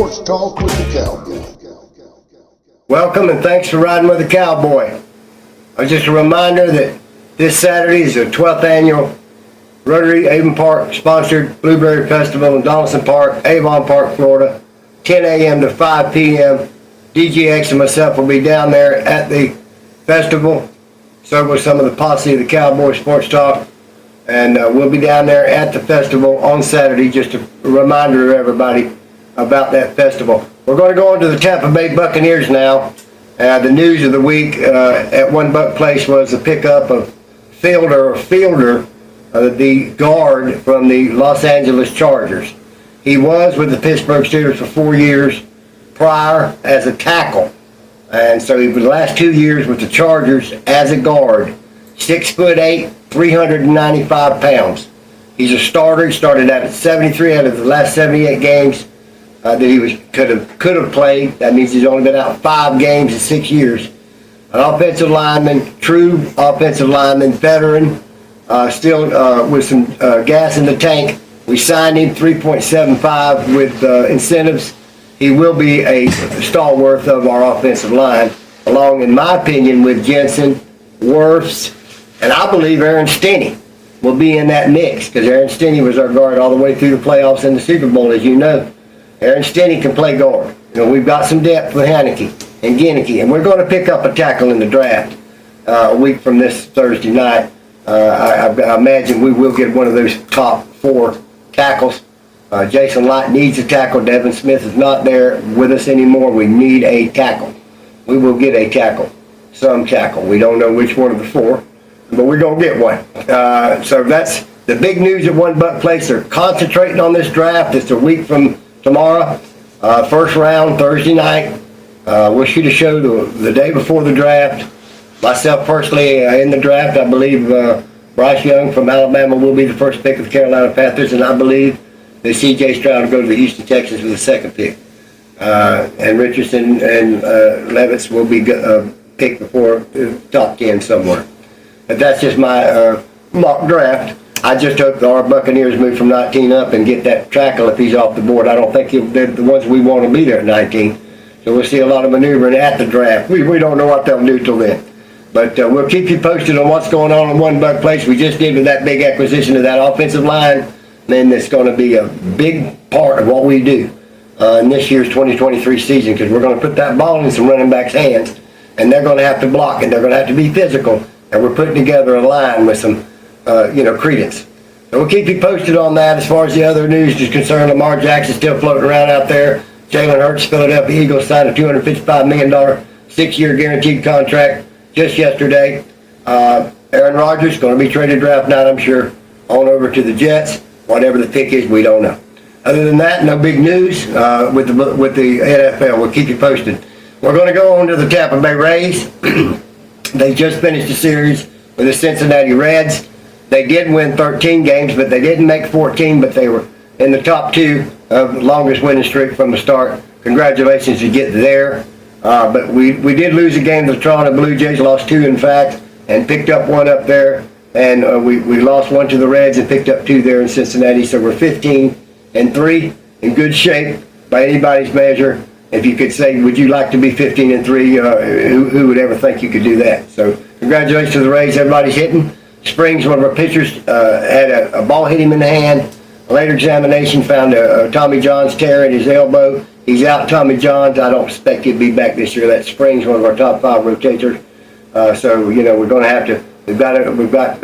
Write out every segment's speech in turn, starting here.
Sports Talk with the Cowboy. Welcome and thanks for riding with the Cowboy. Just a reminder that this Saturday is the 12th annual Rotary Avon Park sponsored Blueberry Festival in Donaldson Park, Avon Park, Florida, 10 a.m. to 5 p.m. DJX and myself will be down there at the festival. So will some of the posse of the Cowboy Sports Talk. And we'll be down there at the festival on Saturday. Just a reminder to everybody about that festival. We're going to go on to the Tampa Bay Buccaneers now. The news of the week at One Buck Place was the pickup of Fielder, the guard from the Los Angeles Chargers. He was with the Pittsburgh Steelers for 4 years prior as a tackle. And so he was the last 2 years with the Chargers as a guard. 6'8", 395 pounds. He's a starter. He started out at 73 out of the last 78 games that he could have played. That means he's only been out 5 games in 6 years. An offensive lineman, true offensive lineman, veteran, still with some gas in the tank. We signed him $3.75 with incentives. He will be a stalwart of our offensive line, along, in my opinion, with Jensen, Wirfs, and I believe Aaron Stinney will be in that mix, because Aaron Stinney was our guard all the way through the playoffs and the Super Bowl, as you know. Aaron Stinney can play guard. You know, we've got some depth with Haneke and Ginneke, and we're going to pick up a tackle in the draft a week from this Thursday night. I imagine we will get one of those top 4 tackles. Jason Light needs a tackle. Devin Smith is not there with us anymore. We need a tackle. We will get a tackle, some tackle. We don't know which one of the 4, but we're going to get one. So that's the big news at One Buck Place. They're concentrating on this draft. It's a week from tomorrow. First round, Thursday night. We'll shoot a show the day before the draft. Myself personally in the draft, I believe Bryce Young from Alabama will be the first pick of the Carolina Panthers, and I believe that C.J. Stroud will go to the Houston Texans with the second pick. And Richardson and Levitz will be picked before the top 10 somewhere. But that's just my mock draft. I just hope our Buccaneers move from 19 up and get that tackle if he's off the board. I don't think they're the ones we want to be there at 19. So we'll see a lot of maneuvering at the draft. We don't know what they'll do till then. But we'll keep you posted on what's going on in One Buck Place. We just did with that big acquisition of that offensive line. And it's going to be a big part of what we do in this year's 2023 season, because we're going to put that ball in some running backs' hands, and they're going to have to block, and they're going to have to be physical, and we're putting together a line with some credence. So we'll keep you posted on that. As far as the other news is concerned, Lamar Jackson still floating around out there. Jalen Hurts, Philadelphia Eagles, signed a $255 million 6-year guaranteed contract just yesterday. Aaron Rodgers going to be traded draft night, I'm sure, on over to the Jets. Whatever the pick is, we don't know. Other than that, no big news with the NFL. We'll keep you posted. We're going to go on to the Tampa Bay Rays. They just finished the series with the Cincinnati Reds. They did win 13 games, but they didn't make 14, but they were in the top 2 of the longest winning streak from the start. Congratulations to get there. But we did lose a game to the Toronto Blue Jays, lost 2 in fact, and picked up 1 up there. And we lost 1 to the Reds and picked up 2 there in Cincinnati. So we're 15-3, in good shape by anybody's measure. If you could say, would you like to be 15-3? Who would ever think you could do that? So congratulations to the Rays. Everybody's hitting. Springs, one of our pitchers, had a ball hit him in the hand. A later examination found a Tommy John's tear in his elbow. He's out, Tommy John's. I don't expect he'll be back this year. That Springs, one of our top 5 rotators. So we're going to have to. We've got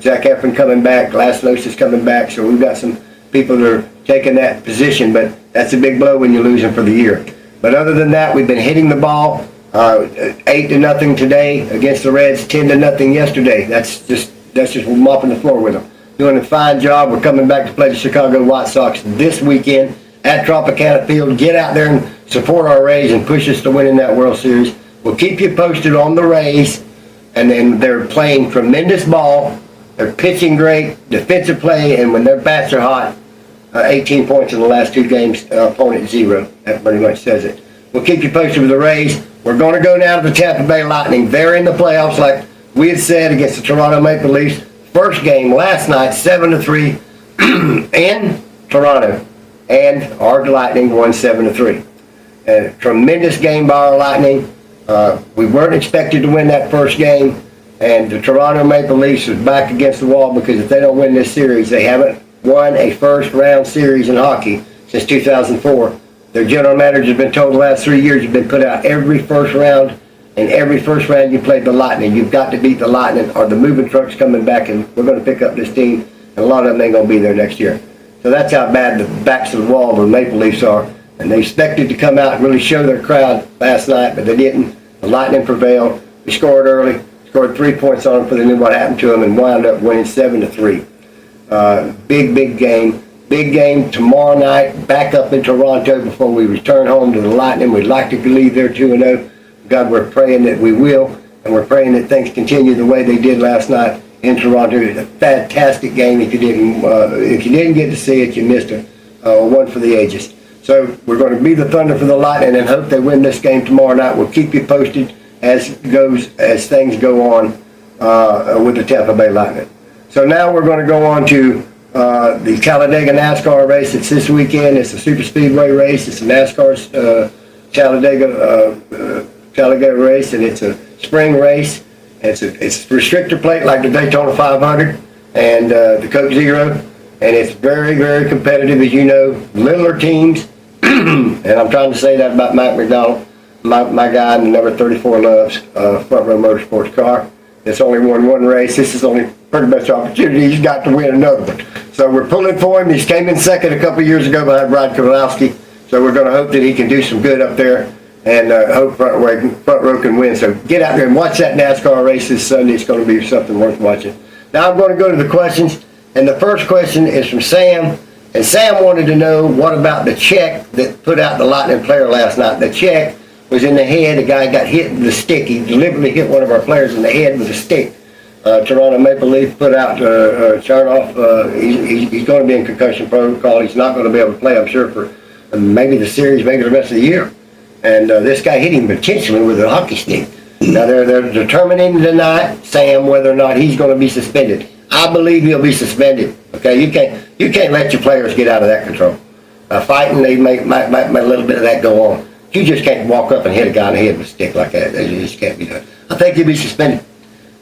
Zach Efron coming back. Laslos is coming back. So we've got some people that are taking that position. But that's a big blow when you lose them for the year. But other than that, we've been hitting the ball 8-0 today against the Reds, 10-0 yesterday. That's just mopping the floor with them. Doing a fine job. We're coming back to play the Chicago White Sox this weekend at Tropicana Field. Get out there and support our Rays and push us to winning that World Series. We'll keep you posted on the Rays. And then they're playing tremendous ball. They're pitching great, defensive play, and when their bats are hot, 18 points in the last 2 games, opponent 0. That pretty much says it. We'll keep you posted with the Rays. We're going to go now to the Tampa Bay Lightning. They're in the playoffs, like we had said, against the Toronto Maple Leafs. First game last night, 7-3 in Toronto. and our Lightning won 7-3. And a tremendous game by our Lightning. We weren't expected to win that first game, and the Toronto Maple Leafs was back against the wall, because if they don't win this series, they haven't won a first-round series in hockey since 2004. Their general manager has been told the last 3 years you've been put out every first round, and every first round you played the Lightning. You've got to beat the Lightning, or the moving truck's coming back, and we're going to pick up this team, and a lot of them ain't going to be there next year. So that's how bad the backs to the wall the Maple Leafs are. And they expected to come out and really show their crowd last night, but they didn't. The Lightning prevailed. We scored early, scored 3 points on them before they knew what happened to them, and wound up winning 7-3. Big game. Big game tomorrow night, back up in Toronto before we return home to the Lightning. We'd like to leave there 2-0. God, we're praying that we will, and we're praying that things continue the way they did last night in Toronto. It's a fantastic game. If you didn't get to see it, you missed it. One for the ages. So we're going to be the Thunder for the Lightning and hope they win this game tomorrow night. We'll keep you posted as things go on with the Tampa Bay Lightning. So now we're going to go on to the Talladega NASCAR race. It's this weekend. It's a super speedway race. It's a NASCAR Talladega race, and it's a spring race. It's a restrictor plate like the Daytona 500 and the Coke Zero, and it's very, very competitive, as you know. Littler teams, and I'm trying to say that about Mike McDonald, my guy in the number 34 Loves Front Row Motorsports car. It's only won one race. This is only pretty much opportunity he's got to win another one. So we're pulling for him. He came in second a couple years ago behind Rod Kowalski. So we're going to hope that he can do some good up there, and hope front row can win. So get out there and watch that NASCAR race this Sunday. It's going to be something worth watching. Now I'm going to go to the questions, and the first question is from Sam. And Sam wanted to know, what about the check that put out the Lightning player last night? The check was in the head. A guy got hit with a stick. He deliberately hit one of our players in the head with a stick. Toronto Maple Leaf put out Charnoff. He's going to be in concussion protocol. He's not going to be able to play, I'm sure, for maybe the series, maybe the rest of the year. And this guy hit him intentionally with a hockey stick. Now they're determining tonight, Sam, whether or not he's going to be suspended. I believe he'll be suspended. Okay, you can't let your players get out of that control. Fighting, they might a little bit of that go on. You just can't walk up and hit a guy in the head with a stick like that. It just can't be done. I think he'll be suspended.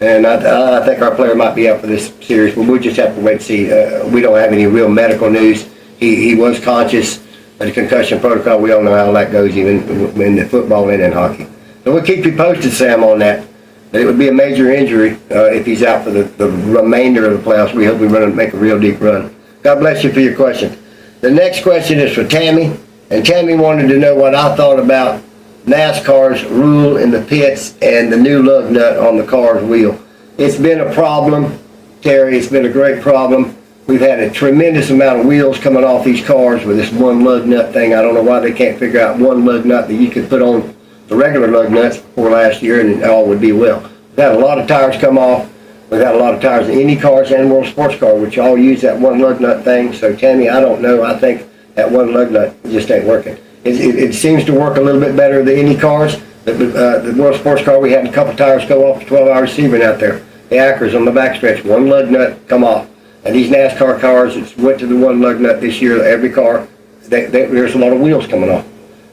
And I think our player might be out for this series, but we'll just have to wait and see. We don't have any real medical news. He was conscious of the concussion protocol. We all know how that goes, even in the football and in hockey. So we'll keep you posted, Sam, on that. But it would be a major injury if he's out for the remainder of the playoffs. We hope we run and make a real deep run. God bless you for your question. The next question is for Tammy, and Tammy wanted to know what I thought about NASCAR's rule in the pits and the new lug nut on the car's wheel. It's been a problem, Terry. It's been a great problem. We've had a tremendous amount of wheels coming off these cars with this one lug nut thing. I don't know why they can't figure out one lug nut that you could put on the regular lug nuts before last year and all would be well. We've had a lot of tires come off. We've had a lot of tires in Indy cars and World Sports Car, which all use that one lug nut thing. So Tammy, I don't know. I think that one lug nut just ain't working. It seems to work a little bit better than Indy cars. The World Sports Car, we had a couple tires go off the 12-hour receiving out there. The Acras on the backstretch, one lug nut come off. And these NASCAR cars, it's went to the one lug nut this year. Every car, there's a lot of wheels coming off,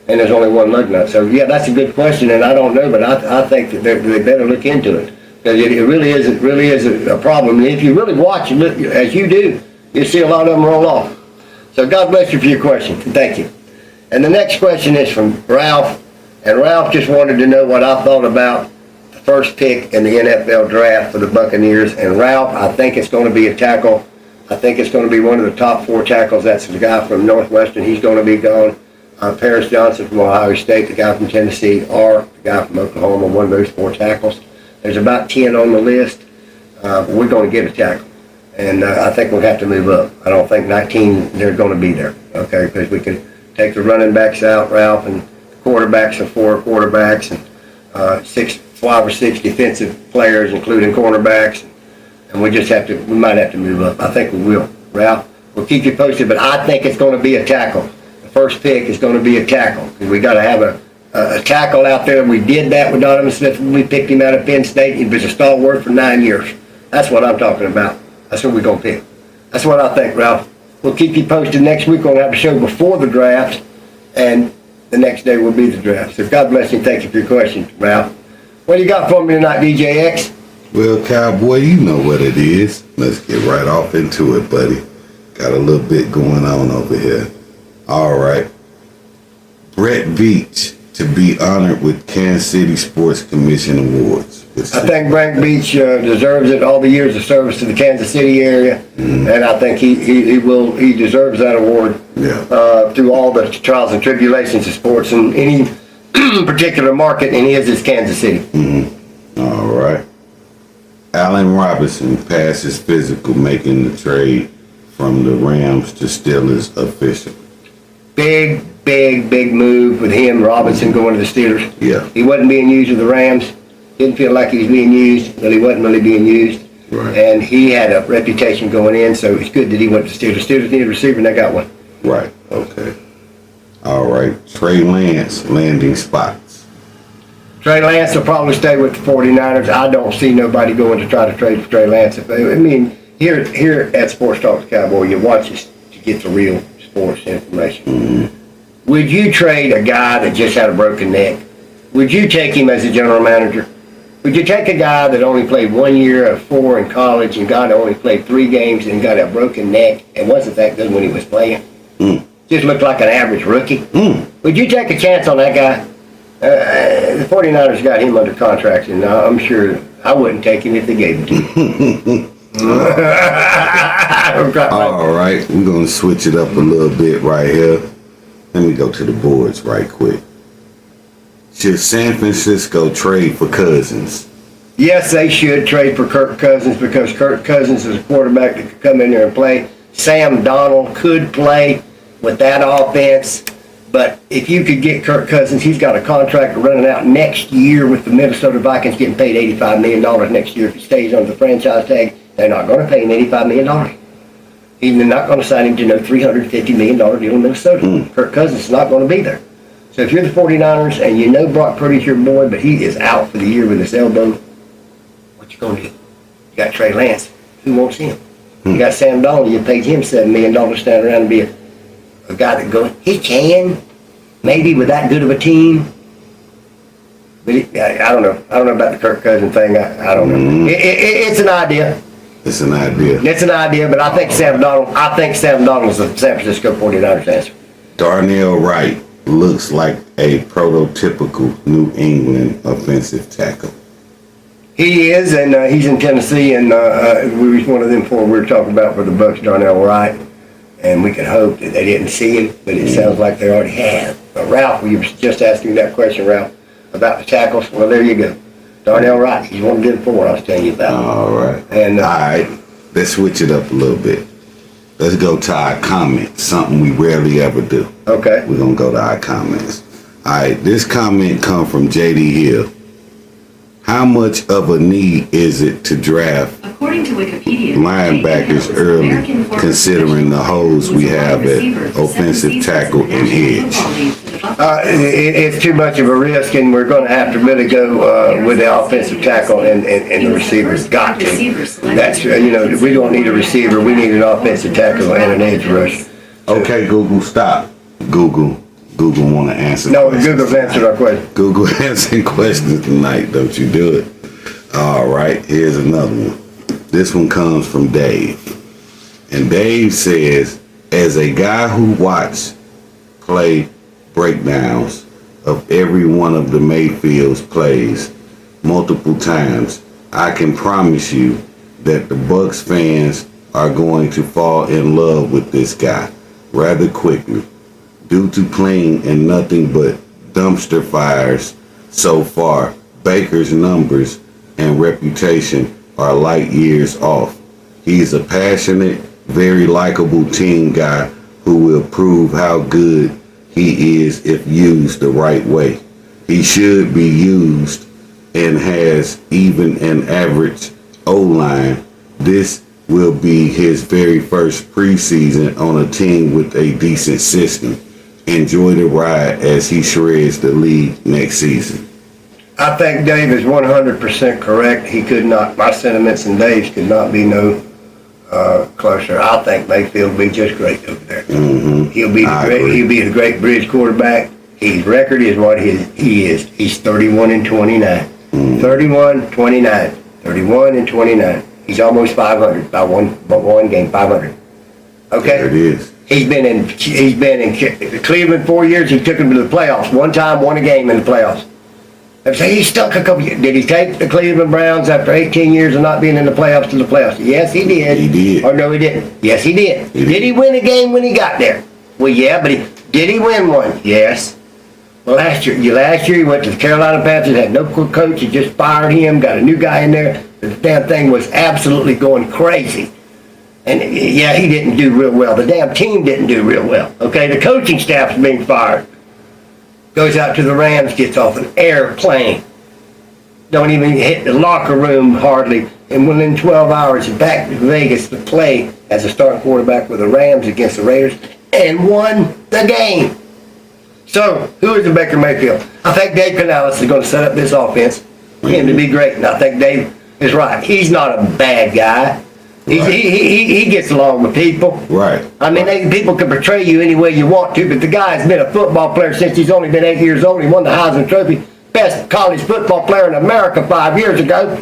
and there's only one lug nut. So yeah, that's a good question, and I don't know, but I think that they better look into it, because it really is a problem. And if you really watch and look, as you do, you see a lot of them roll off. So God bless you for your question. Thank you. And the next question is from Ralph, and Ralph just wanted to know what I thought about the first pick in the NFL draft for the Buccaneers. And Ralph, I think it's going to be a tackle. I think it's going to be one of the top 4 tackles. That's the guy from Northwestern. He's going to be gone. Paris Johnson from Ohio State, the guy from Tennessee, or the guy from Oklahoma, one of those 4 tackles. There's about 10 on the list. We're going to get a tackle. And I think we'll have to move up. I don't think 19, they're going to be there, okay, because we can take the running backs out, Ralph, and the quarterbacks are 4 quarterbacks, and 5 or 6 defensive players, including cornerbacks, and we might have to move up. I think we will. Ralph, we'll keep you posted, but I think it's going to be a tackle. The first pick is going to be a tackle, because we got to have a tackle out there. We did that with Donovan Smith when we picked him out of Penn State. He was a stalwart for 9 years. That's what I'm talking about. That's what we're going to pick. That's what I think, Ralph. We'll keep you posted next week. We'll have a show before the draft, and the next day will be the draft. So God bless you. Thank you for your question, Ralph. What do you got for me tonight, DJX? Well, Cowboy, you know what it is. Let's get right off into it, buddy. Got a little bit going on over here. All right. Brett Veach to be honored with Kansas City Sports Commission Awards. I think Brett Veach deserves it. All the years of service to the Kansas City area, and I think he deserves that award. Yeah. Through all the trials and tribulations of sports in any particular market, and his is Kansas City. All right. Allen Robinson passes physical, making the trade from the Rams to Steelers official. Big move with him, Robinson going to the Steelers. Yeah. He wasn't being used with the Rams. Didn't feel like he was being used, but he wasn't really being used. Right. And he had a reputation going in, so it's good that he went to Steelers. Steelers needed a receiver, and they got one. Right. Okay. All right. Trey Lance landing spots. Trey Lance will probably stay with the 49ers. I don't see nobody going to try to trade for Trey Lance. I mean, here at Sports Talk Cowboy, you watch us to get the real sports information. Would you trade a guy that just had a broken neck? Would you take him as a general manager? Would you take a guy that only played 1 year of 4 in college and guy that only played 3 games and got a broken neck and wasn't that good when he was playing? Just looked like an average rookie? Would you take a chance on that guy? The 49ers got him under contract, and I'm sure I wouldn't take him if they gave him to me. All right, we're going to switch it up a little bit right here. Let me go to the boards right quick. Should San Francisco trade for Cousins? Yes, they should trade for Kirk Cousins because Kirk Cousins is a quarterback that could come in there and play. Sam Darnold could play with that offense, but if you could get Kirk Cousins, he's got a contract running out next year with the Minnesota Vikings, getting paid $85 million next year if he stays under the franchise tag. They're not going to pay him $85 million. They're not going to sign him to no $350 million deal in Minnesota. Kirk Cousins is not going to be there. So if you're the 49ers and you know Brock Purdy's your boy, but he is out for the year with his elbow, what you going to do? You got Trey Lance. Who wants him? You got Sam Darnold. You paid him $7 million to stand around and be a guy that going, he can, maybe with that good of a team. But I don't know. I don't know about the Kirk Cousins thing. I don't know. It's an idea. It's an idea. It's an idea, but I think Sam Darnold is the San Francisco 49ers answer. Darnell Wright looks like a prototypical New England offensive tackle. He is, and he's in Tennessee, and we was one of them 4 we were talking about for the Bucs, Darnell Wright, and we can hope that they didn't see him, but it sounds like they already have. Ralph, you were just asking that question, Ralph, about the tackles. Well, there you go. Darnell Wright, he's one of them 4 I was telling you about. All right. And all right, let's switch it up a little bit. Let's go to our comments, something we rarely ever do. Okay. We're going to go to our comments. All right, this comment comes from J.D. Hill. How much of a need is it to draft According to Wikipedia, linebackers early, considering the holes we have at offensive tackle and edge? It's too much of a risk, and we're going to have to really go with the offensive tackle and the receivers. Got to. That's we don't need a receiver. We need an offensive tackle and an edge rush. Okay, Google, stop. Google want to answer. No, questions. Google's answered our question. Google answering questions tonight. Don't you do it. All right, here's another one. This one comes from Dave. And Dave says, as a guy who watched play breakdowns of every one of the Mayfield's plays multiple times, I can promise you that the Bucs fans are going to fall in love with this guy rather quickly due to playing in nothing but dumpster fires so far. Baker's numbers and reputation are light years off. He's a passionate, very likable team guy who will prove how good he is if used the right way. He should be used and has even an average O-line. This will be his very first preseason on a team with a decent system. Enjoy the ride as he shreds the league next season. I think Dave is 100% correct. He could not, my sentiments and Dave's could not be no closer. I think Mayfield will be just great over there. Mm-hmm. He'll be the great bridge quarterback. His record is what he is. He's 31-29. 31-29. 31-29. He's almost 500 by one game. 500. Okay. There it is. He's been in Cleveland 4 years. He took him to the playoffs. One time, won a game in the playoffs. They say he stunk a couple years. Did he take the Cleveland Browns after 18 years of not being in the playoffs to the playoffs? Yes, he did. He did. Or no, he didn't. Yes, he did. He did he win a game when he got there? Well, yeah, but did he win one? Yes. Well, last year he went to the Carolina Panthers, had no coach, he just fired him, got a new guy in there. The damn thing was absolutely going crazy. And yeah, he didn't do real well. The damn team didn't do real well. Okay, the coaching staff's being fired. Goes out to the Rams, gets off an airplane. Don't even hit the locker room hardly. And within 12 hours, he's back to Vegas to play as a starting quarterback with the Rams against the Raiders and won the game. So, who is the Baker Mayfield? I think Dave Canales is going to set up this offense for him to be great. And I think Dave is right. He's not a bad guy. He gets along with people. Right. I mean, people can portray you any way you want to, but the guy's been a football player since he's only been 8 years old. He won the Heisman Trophy, best college football player in America 5 years ago.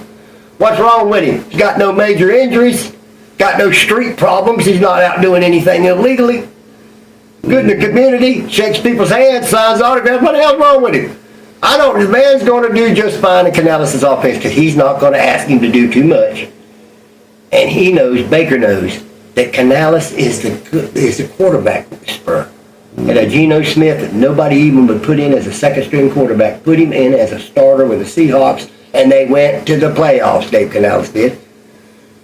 What's wrong with him? He's got no major injuries, got no street problems. He's not out doing anything illegally. Good in the community, shakes people's hands, signs autographs. What the hell's wrong with him? I don't. The man's going to do just fine in Canales' offense because he's not going to ask him to do too much. And he knows, Baker knows, that Canales is the quarterback whisperer. And a Geno Smith that nobody even would put in as a second-string quarterback, put him in as a starter with the Seahawks, and they went to the playoffs, Dave Canales did.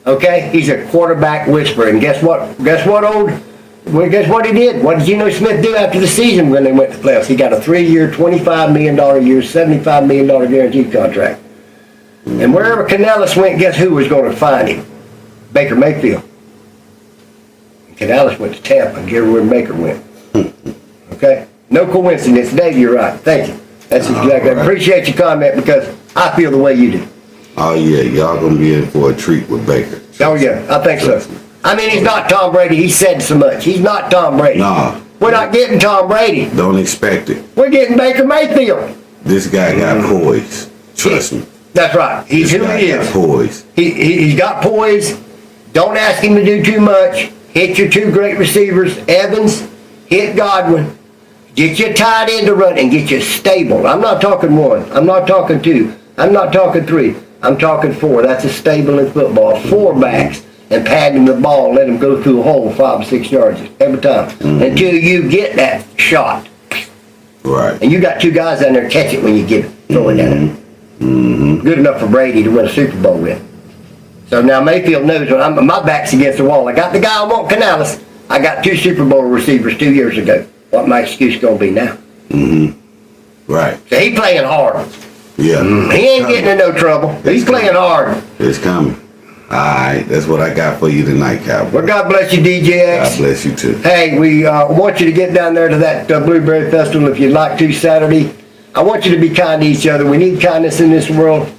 Okay? He's a quarterback whisperer. And guess what? Guess what he did? What did Geno Smith do after the season when they went to the playoffs? He got a 3-year, $25 million a year, $75 million guaranteed contract. And wherever Canales went, guess who was going to find him? Baker Mayfield. And Canales went to Tampa, and guess where Baker went. Okay? No coincidence. Dave, you're right. Thank you. That's exactly. I appreciate your comment because I feel the way you do. Oh, yeah. Y'all going to be in for a treat with Baker. Oh, yeah. I think so. I mean, he's not Tom Brady. He said so much. He's not Tom Brady. Nah. We're not getting Tom Brady. Don't expect it. We're getting Baker Mayfield. This guy got poise. Trust me. That's right. He's who he is. Got poise. He's got poise. Don't ask him to do too much. Hit your two great receivers, Evans, hit Godwin. Get your tight end to run and get you stable. I'm not talking one. I'm not talking two. I'm not talking three. I'm talking four. That's a stable in football. 4 backs and pad him the ball. Let him go through a hole 5 or 6 yards every time until you get that shot. Right. And you got 2 guys down there to catch it when you get it. Throw it down there. Good enough for Brady to win a Super Bowl with. So now Mayfield knows when my back's against the wall. I got the guy I want, Canales. I got 2 Super Bowl receivers 2 years ago. What my excuse gonna be now? Right. So he playing hard. Yeah. He ain't getting in no trouble. He's playing hard. It's coming. All right. That's what I got for you tonight, Cowboy. Well, God bless you, DJX. God bless you, too. Hey, we want you to get down there to that Blueberry Festival if you'd like to Saturday. I want you to be kind to each other. We need kindness in this world.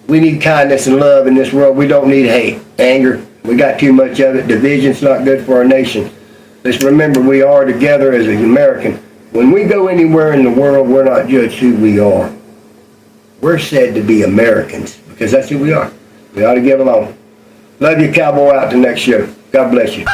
We need kindness and love in this world. We don't need hate, anger. We got too much of it. Division's not good for our nation. Let's remember we are together as an American. When we go anywhere in the world, we're not judged who we are. We're said to be Americans because that's who we are. We ought to get along. Love you, Cowboy. Out to the next show. God bless you.